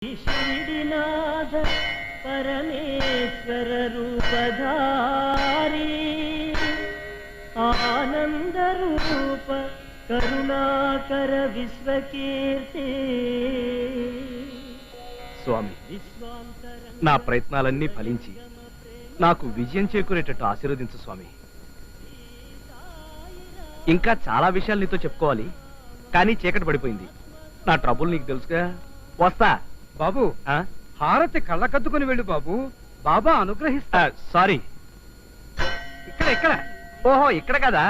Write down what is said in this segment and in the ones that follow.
शिरडिनाथ परमेश्वर रूपधारी आनंद रूप करुणाकर विश्वकीर्ति స్వామి నా ప్రయత్నాలన్నీ ఫలించి నాకు విజయం చేకూరేటట్టు ఆశీర్వదించు స్వామి. ఇంకా చాలా విషయాలు నీతో చెప్పుకోవాలి, కానీ చీకటి పడిపోయింది. నా ట్రబుల్ నీకు తెలుసుగా. వస్తా బాబు. హారతి కళ్ళకద్దుకుని వెళ్ళు బాబు, బాబా అనుగ్రహిస్తా. సారీ, ఇక్కడ ఇక్కడ. ఓహో, ఇక్కడ కదా.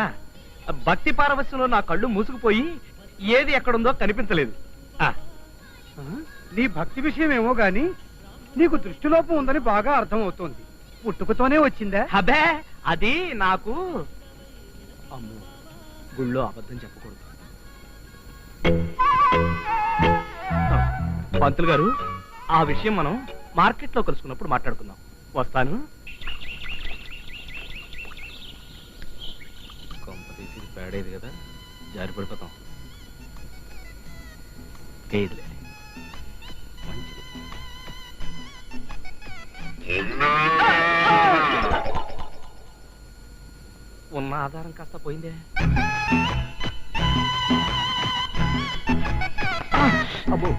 భక్తి పారవస్యంలో నా కళ్ళు మూసుకుపోయి ఏది ఎక్కడుందో కనిపించలేదు. నీ భక్తి విషయం ఏమో గాని నీకు దృష్టిలోపం ఉందని బాగా అర్థం అవుతోంది. పుట్టుకతోనే వచ్చిందా? అబే, అది నాకు. అమ్మో, గుళ్ళో అబద్ధం చెప్పకూడదు. పంతులు గారు, ఆ విషయం మనం మార్కెట్ లో కలుసుకున్నప్పుడు మాట్లాడుకుందాం. వస్తాను. కొంప తీసి పేడేది కదా, జారి పడిపోతాం. మంచిది. ఉన్న ఆధారం కాస్త పోయిందే. అబ్బో,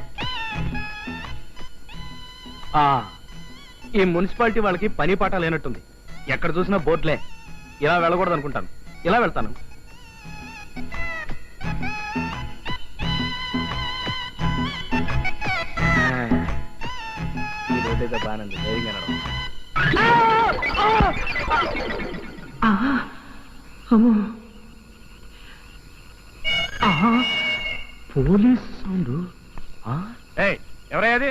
ఈ మున్సిపాలిటీ వాళ్ళకి పని పాట లేనట్టుంది. ఎక్కడ చూసినా బోర్డులే. ఇలా వెళ్ళకూడదు అనుకుంటాను, ఇలా వెళ్తాను. ఈ రోడ్డైతే బాగానండి, ధైర్యంగా నడవ. Police sound. ఎవరయ్యాది?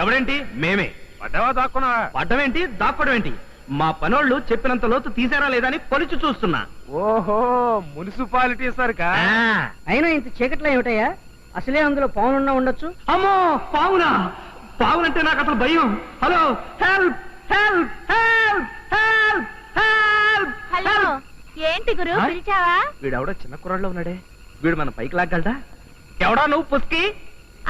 ఎవరేంటి? మేమే. పడ్డావా దాక్కున్నావా? పడ్డమేంటి, దాక్కోవడం ఏంటి? మా పనోళ్ళు చెప్పినంత లోతు తీసారా లేదా అని కొలిచి చూస్తున్నా. ఓహో, మున్సిపాలిటీ సరికా? అయినా ఇంత చీకట్లో ఏమిటయ్యా? అసలే అందులో పావునున్నా ఉండొచ్చు. అమ్మో, పావునా? పావునంటే నాకు అసలు భయం. Hello, help help help help help. Hello, ఏంటి గురు పిలిచావా? వీడెవడో చిన్న కుర్రాళ్ళలో ఉన్నాడే, వీడు మన పైకి లాగలడా? ఎవడా నువ్వు పుస్కి?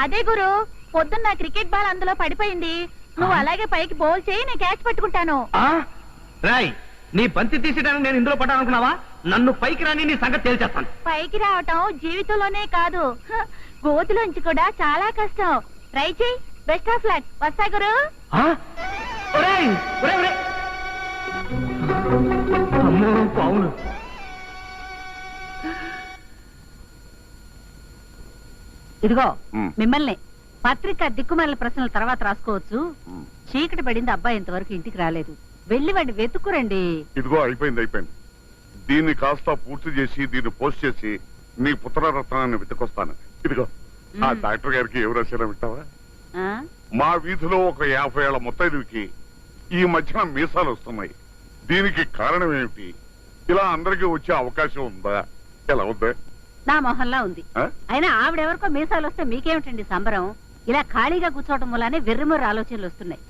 అదే గురు, పొద్దున్న క్రికెట్ బాల్ అందులో పడిపోయింది. నువ్వు అలాగే పైకి బౌల్ చేయి, నేను క్యాచ్ పట్టుకుంటాను. రాయ్, నీ బంతి తీసేయడానికి నేను ఇందులో పడ్డానుకున్నావా? నన్ను పైకి రాని నీ సంగతి తేల్చేస్తాను. పైకి రావటం జీవితంలోనే కాదు, గోతులోంచి కూడా చాలా కష్టం. ట్రై చేయి. Best of luck. వస్తా గురు. అమ్మో, పావును. ఇదిగో మిమ్మల్ని పత్రిక దిక్కుమాలిన ప్రశ్నల తర్వాత రాసుకోవచ్చు. చీకటి పడింది, అబ్బాయి ఇంతవరకు ఇంటికి రాలేదు. వెళ్ళి వాడిని వెతుక్కురండి. ఇదిగో అయిపోయింది. దీన్ని కాస్త పూర్తి చేసి దీన్ని పోస్ట్ చేసి నీ పుత్రరత్నాన్ని వెతుకొస్తాను. ఇదిగో, ఆ డాక్టర్ గారికి ఎవరు రాశారో వింటావా? మా వీధిలో ఒక 50 ఏళ్ల ముత్తైదుకి ఈ మధ్యన మీసాలు వస్తున్నాయి. దీనికి కారణం ఏమిటి? ఇలా అందరికీ వచ్చే అవకాశం ఉందా? ఎలా ఉందా? నా మొహల్లా ఉంది. అయినా ఆవిడెవరికో మీసాలు వస్తే మీకేమిటండి సంబరం? ఇలా ఖాళీగా కూర్చోవటం వల్లనే వెర్రిమొర్రి ఆలోచనలు వస్తున్నాయి.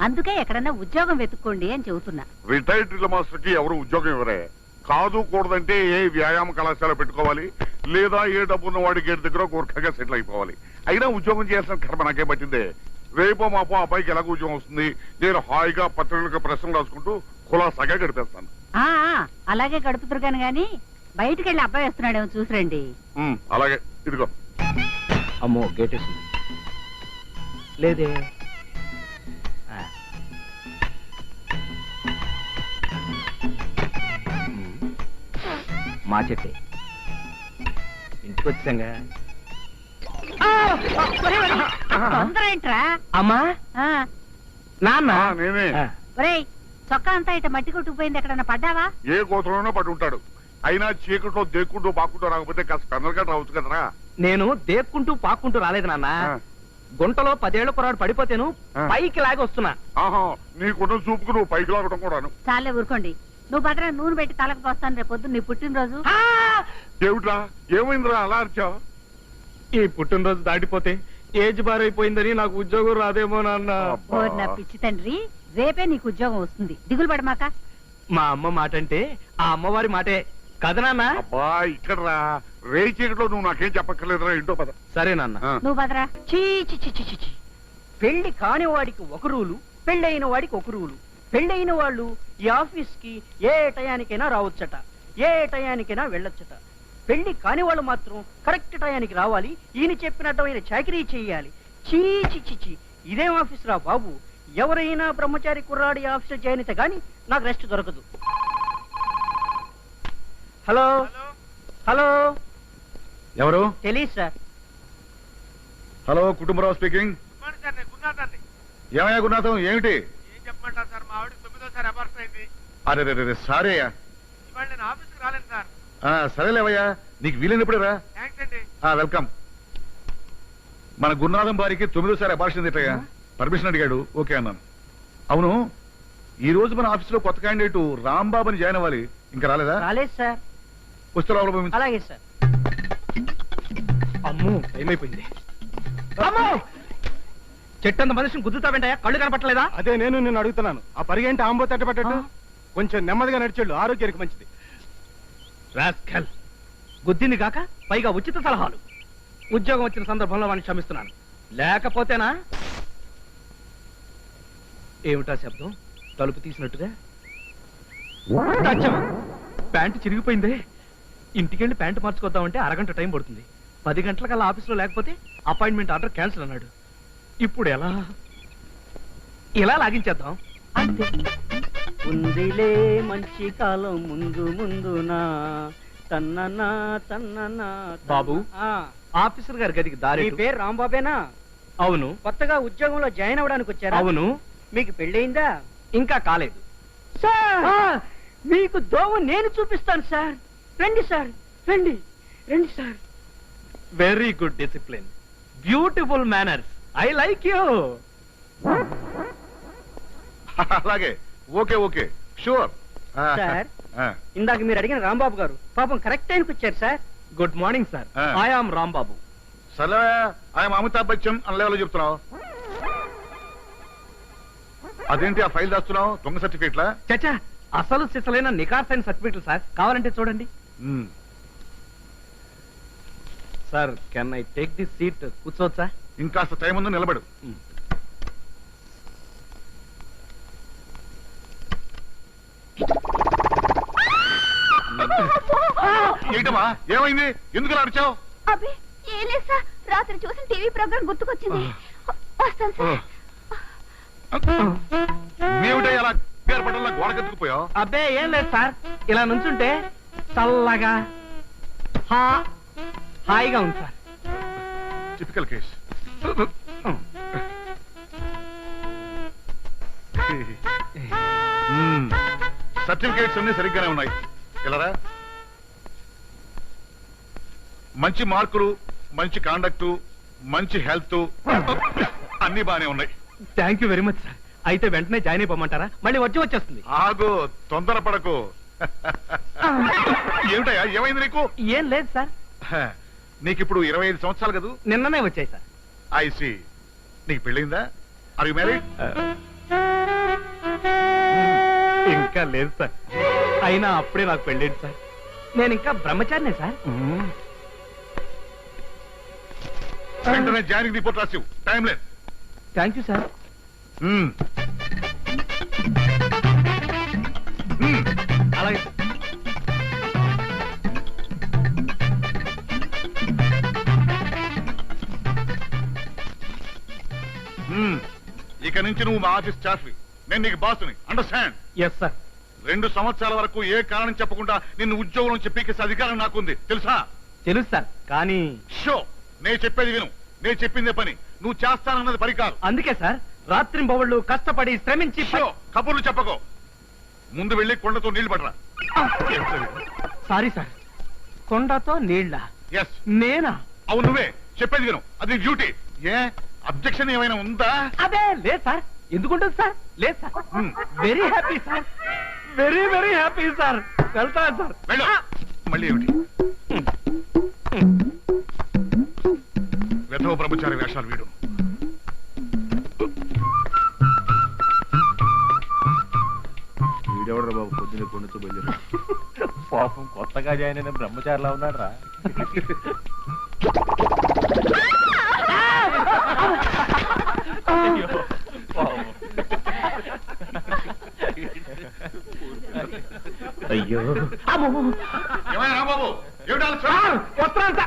అందుకే ఎక్కడన్నా ఉద్యోగం వెతుక్కోండి అని చెబుతున్నా. రిటైర్డ్ డ్రిల్ మాస్టర్ కి ఎవరు ఉద్యోగం ఇవ్వరే. కాదు కూడదంటే ఏ వ్యాయామ కళాశాల పెట్టుకోవాలి, లేదా ఏ డబ్బున్న వాడి గేట్ దగ్గర గోర్ఖగా సెటిల్ అయిపోవాలి. అయినా ఉద్యోగం చేయాల్సిన కర్మ నాకే పట్టిందే. రేపో మాపో అబ్బాయికి ఎలాగ ఉద్యోగం వస్తుంది? నేను హాయిగా పత్రికలకు ప్రశ్నలు రాసుకుంటూ కులాసాగా గడిపేస్తాను. అలాగే గడుపుతురుగాను గాని బయటికి వెళ్ళి అబ్బాయి వస్తున్నాడేమో చూసిరండి. అలాగే. ఇదిగో. అమ్మో, గేట్ వేసింది లేదే. మా చెట్టే. ఇంటికి వచ్చాంగా. తొందర ఏంట్రా? అమ్మా, నాన్న. నేనే. ఒరేయ్, చొక్కా అంతా ఇట మట్టి కొట్టుకుపోయింది. ఎక్కడన్నా పడ్డావా? ఏ గోత్రంలోనో పడి ఉంటాడు. అయినా చీకట్లో దేక్కుంటూ పాక్కుంటూ రాకపోతే కాస్త పెందలుగా రావచ్చు కదరా. నేను దేక్కుంటూ పాక్కుంటూ రాలేదు నాన్న. గుంటలో 10 ఏళ్ల కుర్రాడు పడిపోతేను పైకి లాగి వస్తున్నా. నీకున్న చూపుకు నువ్వు పైకి లాగడం కూడాను. చాలే ఊరుకోండి. నువ్వు భద్ర నూనె పెట్టి తలకు పోస్తాను. రేపు పొద్దున్న నీ పుట్టినరోజు. ఏమిట్రా, ఏమైందిరా అలా అరిచావు? ఈ పుట్టినరోజు దాటిపోతే ఏజ్ బారైపోయిందని నాకు ఉద్యోగం రాదేమో నాన్న. నా పిచ్చి తండ్రి, రేపే నీకు ఉద్యోగం వస్తుంది, దిగులు పడమాక. మా అమ్మ మాట అంటే ఆ అమ్మవారి మాటే. కదా నాన్న? అబ్బా ఇక్కడ రా, రేయి చీకట్లో నువ్వు నాకేం చెప్పక్కర్లేదురా, ఇంటో పద. సరే నాన్న. నువ్వు పదరా. చీ చీ చీ చీ చీ. పెళ్లి కాని వాడికి ఒక రూలు, పెళ్ళైన వాడికి ఒక రూలు. పెళ్ళైన వాళ్ళు ఈ ఆఫీస్ కి ఏ టయానికైనా రావచ్చట, ఏ టయానికైనా వెళ్ళొచ్చట. పెళ్లి కాని వాళ్ళు మాత్రం కరెక్ట్ టయానికి రావాలి, ఈయన చెప్పినట్టు ఆయన చాకరీ చేయాలి. చీచి చిచి, ఇదేం ఆఫీస్ రా బాబు. ఎవరైనా బ్రహ్మచారి కుర్రాడి ఆఫీస్ జాయిన్ అయితే గాని నాకు రెస్ట్ దొరకదు. హలో హలో, ఎవరు? తెలీదు సార్. Hello, Kutumbarao speaking. ఏమయ్యా గురునాథం, ఏమిటి? ఏం చెప్పమంటారు సార్, మా ఆవిడ 9వ అబార్షన్ అయింది. అరే రే రే, సారీ అయ్యా. ఇవాళ నేను ఆఫీస్కి రాలేను సార్. సరేలేవయ్యా, నీకు వీలైనప్పుడే రా. థ్యాంక్స్ అండి. వెల్కమ్. మన గురునాథం భార్యకి 9వ అబార్షన్ తిట్టయ్యా. పర్మిషన్ అడిగాడు, ఓకే అన్నాను. అవును, ఈ రోజు మన ఆఫీస్ లో కొత్త క్యాండిడేట్ రాంబాబు అని జాయిన్ అవ్వాలి, ఇంకా రాలేదా? రాలేదు సార్. వస్తే లోపల పంపించు. అలాగే సార్. అమ్మో, ఏమైపోయింది? అమ్మో, చెట్టంత మనిషిని గుద్దుతావేంటయ్యా? కళ్ళు కనపట్టలేదా? అదే నేను నిన్ను అడుగుతున్నాను. ఆ పరిగెంటి ఆంబో తట్టబట్టట్టు కొంచెం నెమ్మదిగా నడిచాడు, ఆరోగ్యానికి మంచిది. రాస్కల్, గుద్దింది కాక పైగా ఉచిత సలహాలు. ఉద్యోగం వచ్చిన సందర్భంలో వాడిని క్షమిస్తున్నాను, లేకపోతేనా? ఏమిటా శబ్దం? తలుపు తీసినట్టుగా. అచ్చం, ప్యాంటు చిరిగిపోయిందే. ఇంటికెళ్ళి ప్యాంటు మార్చుకొద్దామంటే అరగంట టైం పడుతుంది. 10 గంటలకల్లా ఆఫీసులో లేకపోతే అపాయింట్మెంట్ ఆర్డర్ క్యాన్సిల్ అన్నాడు. ఇప్పుడు ఎలా? ఇలా లాగించేద్దాం అంతే. ఉందిలే మంచి కాలం ముందు ముందునా, తన్ననా తన్ననా. బాబు, ఆ, ఆఫీసర్ గారి గదికి దారి. మీ పేరు రాంబాబేనా? అవును. కొత్తగా ఉద్యోగంలో జాయిన్ అవ్వడానికి వచ్చారా? అవును. మీకు పెళ్ళయిందా? ఇంకా కాలేదు. సార్, మీకు దోవ నేను చూపిస్తాను సార్. రండి సార్, రండి రండి sir. Very good discipline, beautiful manners, I like you. అలాగే, ఓకే ఓకే, షూర్. సార్, ఇందాక మీరు అడిగిన రాంబాబు గారు పాపం కరెక్ట్ టైంకి వచ్చారు సార్. Good morning sir, I am Rambabu. సరే, ఆయన అమితాబ్ బచ్చన్ అన్న లెవెల్లో చెప్తున్నావు. అదేంటి ఆ ఫైల్ దాస్తున్నావు? దొంగ సర్టిఫికేట్లా? చచ్చా, అసలు సిసలైన నికార్సైన సర్టిఫికెట్లు సార్, కావాలంటే చూడండి. Sir, can I take this seat? కూర్చోవచ్చా? ఇంకాస్త టైం ఉందో నిలబడు. ఏంటమ్మా, ఏమైంది? ఎందుకు అరిచావు? అబ్బే ఏం లేదు సార్, రాత్రి చూసిన టీవీ ప్రోగ్రామ్ గుర్తుకొచ్చింది. వస్తాను సార్. ఏమిటో అలా పట్టణంలో గోడ కత్తుకుపోయావు? అబ్బే ఏం లేదు సార్, ఇలా నుంచుంటే చల్లగా హాయిగా ఉంది సార్. Typical case. సర్టిఫికేట్స్ అన్ని సరిగ్గానే ఉన్నాయి. ఇలా మంచి మార్కులు, మంచి కాండక్టు, మంచి హెల్త్ అన్ని బానే ఉన్నాయి. Thank you very much sir. అయితే వెంటనే జాయిన్ అయిపోమంటారా? మళ్ళీ వచ్చేస్తుంది. ఆగు, తొందరపడకు. ఏమిటయ్యా, ఏమైంది నీకు? ఏం లేదు సార్. నీకిప్పుడు 25 సంవత్సరాలు కదా? నిన్ననే వచ్చాయి సార్. ఐసి, నీకు పెళ్ళిందా? Are you married? ఇంకా లేదు సార్, అయినా అప్పుడే నాకు పెళ్ళేది సార్. నేను ఇంకా బ్రహ్మచారినే సార్. వెంటనే జాయినింగ్ రిపోర్ట్ రాసివు, టైం లేదు. Thank you sir. అలాగే. ఇక నుంచి నువ్వు మా ఆఫీస్ స్టాఫ్, నేను నీకు బాసుని. అండర్స్టాండ్? Yes sir. 2 సంవత్సరాల వరకు ఏ కారణం చెప్పకుండా నిన్ను ఉద్యోగం నుంచి పీకేసే అధికారం నాకుంది, తెలుసా? తెలుసు సార్, కానీ షో, నేను చెప్పేది విను. నేను చెప్పిందే పని, నువ్వు చేస్తానన్నది పని కాదు. అందుకే సార్ రాత్రింబవళ్ళు కష్టపడి శ్రమించి షో, కబుర్లు చెప్పకో. ముందు వెళ్ళి కొండతో నీళ్లు పడరా. సారీ సార్, కొండతో నీళ్ళ? ఎస్, నేనా? అవును, నువ్వే. చెప్పేది విను, అది డ్యూటీ. ఏ అబ్జెక్షన్ ఏమైనా ఉందా? అదే లేదు సార్. ఎందుకుంటుంది సార్? లేదు sir. Very happy sir, very very happy sir. వెళ్తాను సార్. వెళ్ళు. మళ్ళీ ఏమిటి వెధవ బ్రహ్మచారి వేషాలు వీడు? వీడెవడరా బాబు, పొద్దున్నే కొండతో బయలుదేరా. పాపం కొత్తగా జాయిన్ అయిన బ్రహ్మచారిలా ఉన్నాడు రా. అయ్యో ఏమైనా రాంబాబు ఏమిటి ఆలస్యం? వస్త్రాంత